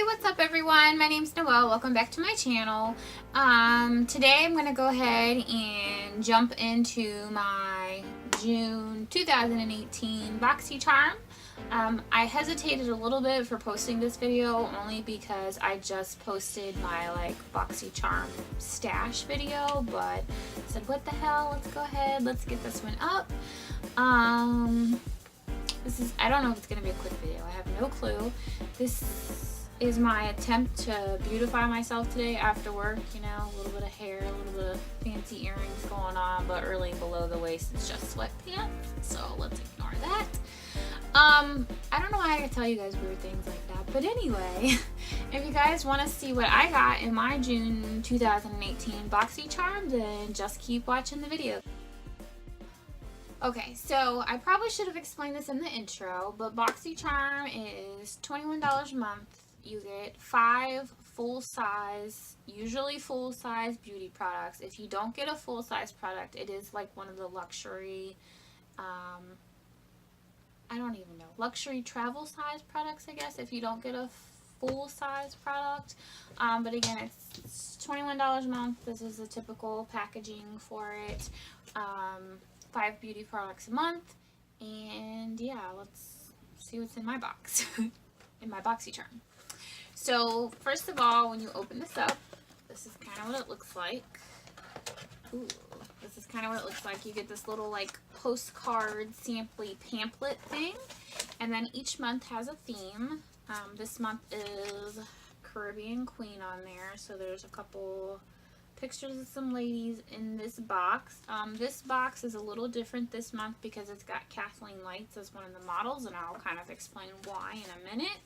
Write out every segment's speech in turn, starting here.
Hey, what's up everyone? My name's Noelle. Welcome back to my channel. Today I'm going to go ahead and jump into my June 2018 BoxyCharm. I hesitated a little bit for posting this video only because I just posted my BoxyCharm stash video, but I said what the hell, let's go ahead, let's get this one up. I don't know if it's going to be a quick video. I have no clue. This is my attempt to beautify myself today after work, you know, a little bit of hair, a little bit of fancy earrings going on, but really below the waist it's just sweatpants, so let's ignore that. I don't know why I tell you guys weird things like that, but anyway, if you guys want to see what I got in my June 2018 BoxyCharm, then just keep watching the video. Okay, so I probably should have explained this in the intro, but BoxyCharm is $21 a month. You get 5 full-size, usually full-size beauty products. If you don't get a full-size product, it is like one of the luxury, I don't even know, luxury travel size products, I guess, if you don't get a full-size product. But again, it's $21 a month. This is the typical packaging for it. 5 beauty products a month, and yeah, let's see what's in my box, in my BoxyCharm. So first of all, when you open this up, this is kind of what it looks like. Ooh, this is kind of what it looks like. You get this little like postcard sample pamphlet thing, and then each month has a theme. This month is Caribbean Queen on there, so there's a couple pictures of some ladies in this box. This box is a little different this month because it's got Kathleen Lights as one of the models, and I'll kind of explain why in a minute.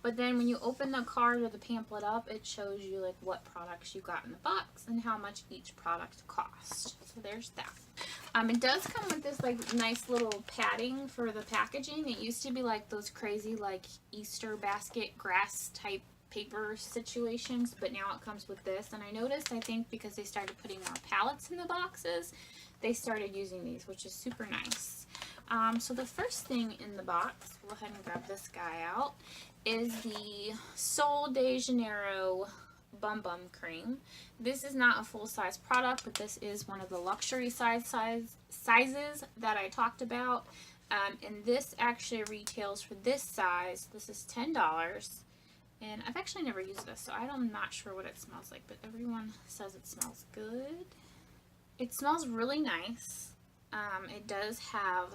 But then when you open the card or the pamphlet up, it shows you like what products you got in the box and how much each product cost. So there's that. It does come with this like nice little padding for the packaging. It used to be like those crazy like Easter basket grass type paper situations, but now it comes with this. And I noticed, I think because they started putting more palettes in the boxes, they started using these, which is super nice. So the first thing in the box, go ahead and grab this guy out, is the Sol de Janeiro Bum Bum Cream. This is not a full-size product, but this is one of the luxury sizes that I talked about. And this actually retails for this size. This is $10. And I've actually never used this, so I'm not sure what it smells like, but everyone says it smells good. It smells really nice. It does have,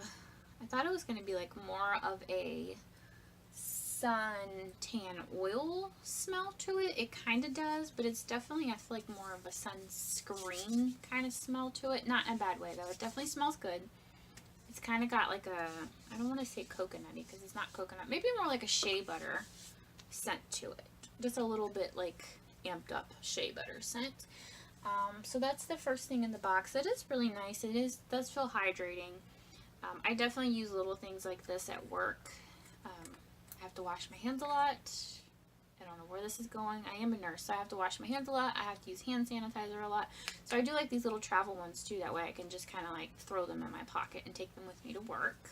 I thought it was going to be like more of a suntan oil smell to it. It kind of does, but it's definitely, I feel like, more of a sunscreen kind of smell to it. Not in a bad way, though. It definitely smells good. It's kind of got like a, I don't want to say coconutty because it's not coconut. Maybe more like a shea butter scent to it. Just a little bit like amped up shea butter scent. So that's the first thing in the box. It is really nice. Does feel hydrating. I definitely use little things like this at work. I have to wash my hands a lot. I don't know where this is going. I am a nurse, so I have to wash my hands a lot. I have to use hand sanitizer a lot. So I do like these little travel ones too. That way I can just kind of like throw them in my pocket and take them with me to work.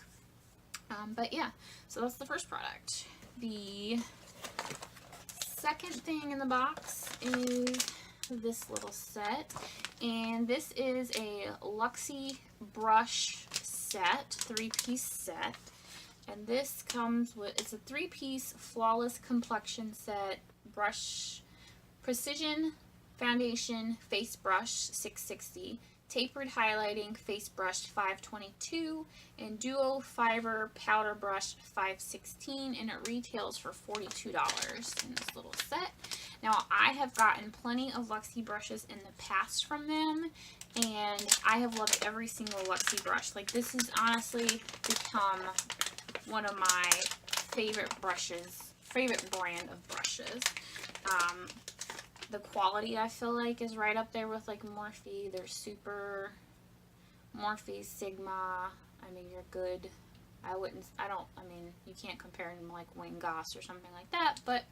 But yeah, so that's the first product. The second thing in the box is this little set, and this is a Luxie brush set, 3-piece set, and this comes with, it's a 3-piece flawless complexion set, brush, precision foundation face brush 660, tapered highlighting face brush 522, and duo fiber powder brush 516, and it retails for $42 in this little set. Now I have gotten plenty of Luxie brushes in the past from them, and I have loved every single Luxie brush. Like, this has honestly become one of my favorite brushes, favorite brand of brushes. The quality, I feel like, is right up there with like Morphe. They're super, Morphe, Sigma. I mean, you're good. I mean, you can't compare them like Wayne Goss or something like that, but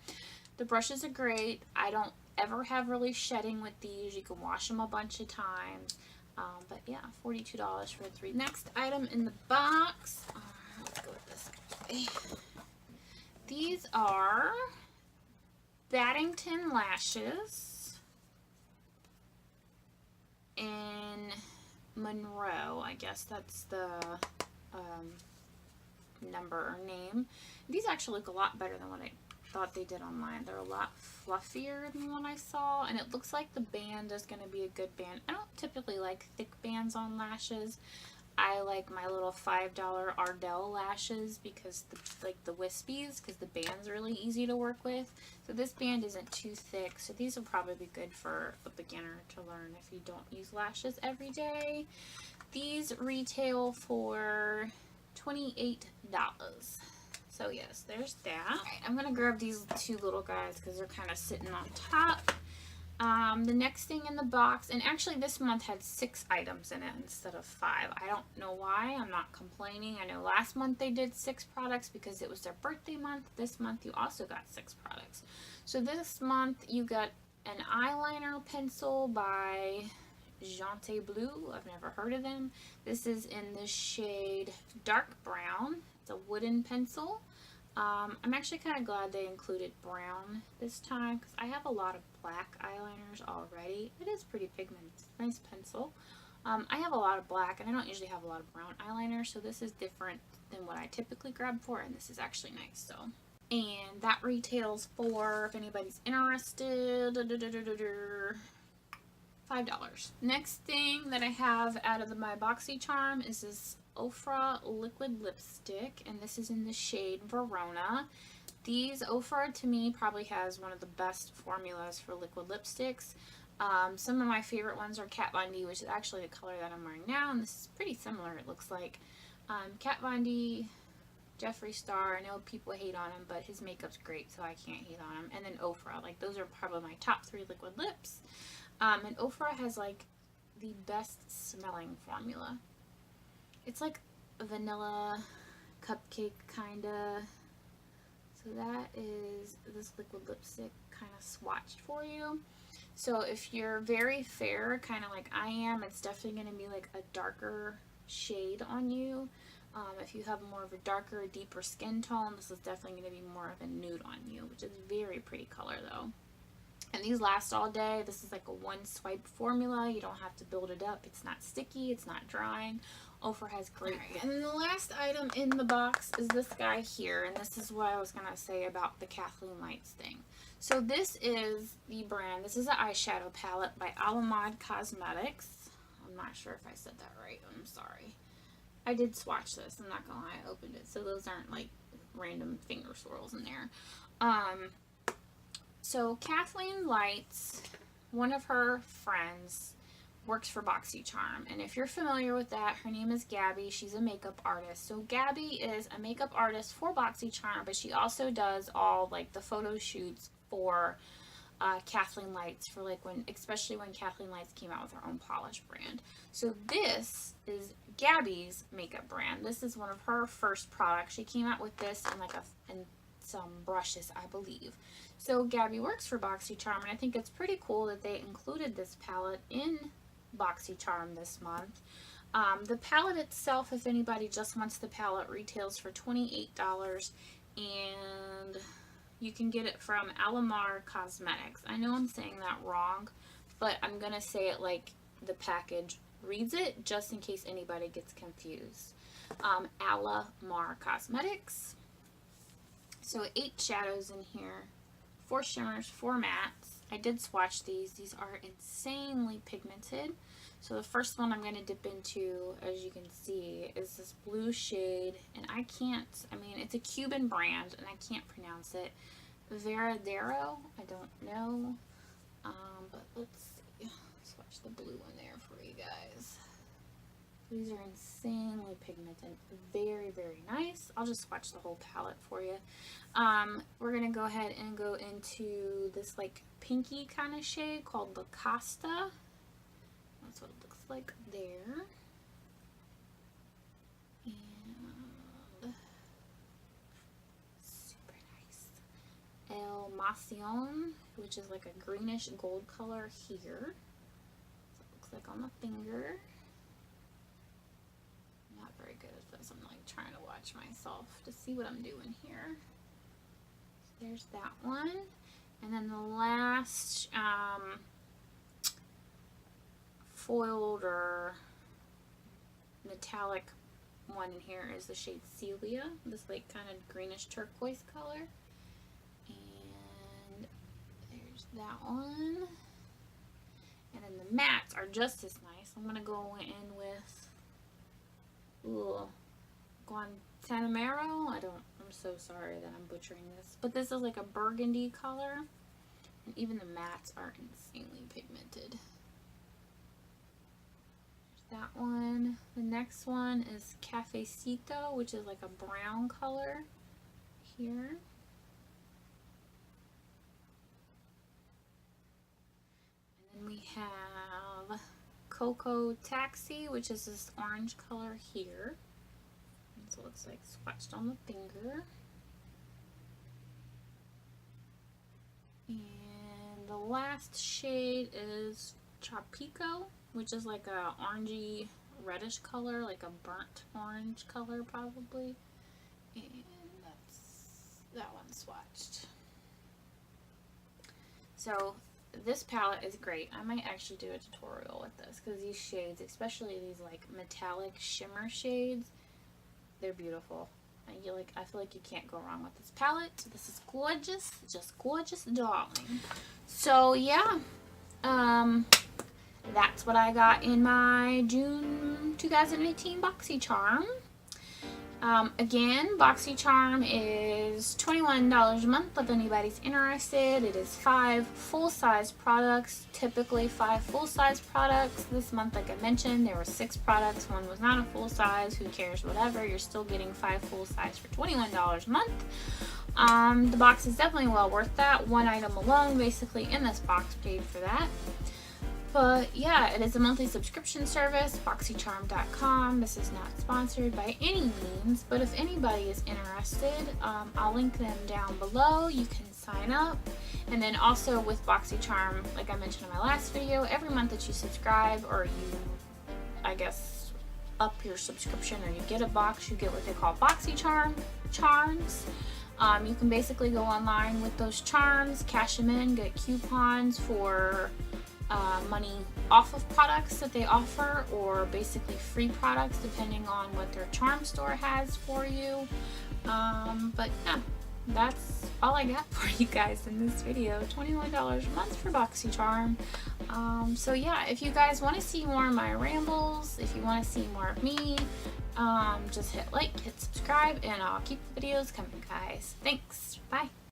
the brushes are great. I don't ever have really shedding with these. You can wash them a bunch of times. But yeah, $42 for 3. Next item in the box, let's go with this guy. These are Baddington lashes in Monroe. I guess that's the number or name. These actually look a lot better than what I thought they did online. They're a lot fluffier than what I saw, and it looks like the band is going to be a good band. I don't typically like thick bands on lashes. I like my little $5 Ardell lashes because the wispies, because the band's really easy to work with. So this band isn't too thick, so these will probably be good for a beginner to learn if you don't use lashes every day. These retail for $28. So yes, there's that. Alright, I'm gonna grab these two little guys because they're kind of sitting on top. The next thing in the box, and actually this month had 6 items in it instead of 5. I don't know why. I'm not complaining. I know last month they did 6 products because it was their birthday month. This month you also got 6 products. So this month you got an eyeliner pencil by Jante Blue. I've never heard of them. This is in the shade dark brown. It's a wooden pencil. I'm actually kind of glad they included brown this time because I have a lot of black eyeliners already. It is pretty pigmented. Nice pencil. I have a lot of black and I don't usually have a lot of brown eyeliner, so this is different than what I typically grab for, and this is actually nice. So, and that retails for, if anybody's interested, $5. Next thing that I have out of my BoxyCharm is this Ofra liquid lipstick, and this is in the shade Verona. These Ofra to me probably has one of the best formulas for liquid lipsticks. Some of my favorite ones are Kat Von D, which is actually the color that I'm wearing now, and this is pretty similar, it looks like. Kat Von D, Jeffree Star, I know people hate on him, but his makeup's great, so I can't hate on him. And then Ofra, like those are probably my top 3 liquid lips. And Ofra has like the best smelling formula. It's like a vanilla cupcake kinda. So that is this liquid lipstick kind of swatched for you. So if you're very fair, kind of like I am, it's definitely going to be like a darker shade on you. If you have more of a darker, deeper skin tone, this is definitely going to be more of a nude on you, which is a very pretty color though. And these last all day. This is like a one swipe formula. You don't have to build it up. It's not sticky. It's not drying. Ofra has great. Right. And then the last item in the box is this guy here. And this is what I was going to say about the Kathleen Lights thing. So this is the brand. This is an eyeshadow palette by Alamod Cosmetics. I'm not sure if I said that right. I'm sorry. I did swatch this. I'm not going to lie. I opened it. So those aren't like random finger swirls in there. So Kathleen Lights, one of her friends, works for BoxyCharm, and if you're familiar with that, her name is Gabby. She's a makeup artist. So Gabby is a makeup artist for BoxyCharm, but she also does all like the photo shoots for Kathleen Lights, for like especially when Kathleen Lights came out with her own polish brand. So this is Gabby's makeup brand. This is one of her first products. She came out with this in like some brushes, I believe. So Gabby works for BoxyCharm, and I think it's pretty cool that they included this palette in BoxyCharm this month. The palette itself, if anybody just wants the palette, retails for $28, and you can get it from Alamod Cosmetics. I know I'm saying that wrong, but I'm going to say it like the package reads it, just in case anybody gets confused. Alamod Cosmetics. So 8 shadows in here, 4 shimmers, 4 mattes. I did swatch these. These are insanely pigmented. So the first one I'm going to dip into, as you can see, is this blue shade. And I mean, it's a Cuban brand, and I can't pronounce it. Veradero? I don't know. But let's see. Swatch the blue one there for you guys. These are insanely pigmented. Very, very nice. I'll just swatch the whole palette for you. We're going to go ahead and go into this like pinky kind of shade called La Costa. That's what it looks like there. And super nice. El Macion, which is like a greenish gold color here. So it looks like on the finger. Not very good at this. I'm like trying to watch myself to see what I'm doing here. So there's that one. And then the last foiled or metallic one in here is the shade Celia, this like kind of greenish turquoise color. And there's that one. And then the mattes are just as nice. I'm gonna go in with Guantanamero. I'm so sorry that I'm butchering this, but this is like a burgundy color, and even the mattes are insanely pigmented. There's that one. The next one is Cafecito, which is like a brown color here. And then we have Cocoa Taxi, which is this orange color here. And so it's like swatched on the finger. And the last shade is Tropico, which is like a orangey reddish color, like a burnt orange color probably. And that's that one swatched. So this palette is great. I might actually do a tutorial with this because these shades, especially these like metallic shimmer shades, they're beautiful. And I feel like you can't go wrong with this palette. This is gorgeous, just gorgeous, darling. So yeah, that's what I got in my June 2018 BoxyCharm. Again, BoxyCharm is $21 a month if anybody's interested. It is 5 full-size products, typically 5 full-size products. This month, like I mentioned, there were 6 products. One was not a full-size. Who cares? Whatever. You're still getting 5 full-size for $21 a month. The box is definitely well worth that. One item alone, basically, in this box paid for that. But yeah, it is a monthly subscription service, BoxyCharm.com. This is not sponsored by any means, but if anybody is interested, I'll link them down below. You can sign up. And then also with BoxyCharm, like I mentioned in my last video, every month that you subscribe or you, I guess, up your subscription or you get a box, you get what they call BoxyCharm charms. You can basically go online with those charms, cash them in, get coupons for money off of products that they offer, or basically free products depending on what their charm store has for you. But yeah, that's all I got for you guys in this video. $21 a month for BoxyCharm. So yeah, if you guys want to see more of my rambles, if you want to see more of me, just hit like, hit subscribe, and I'll keep the videos coming, guys. Thanks. Bye.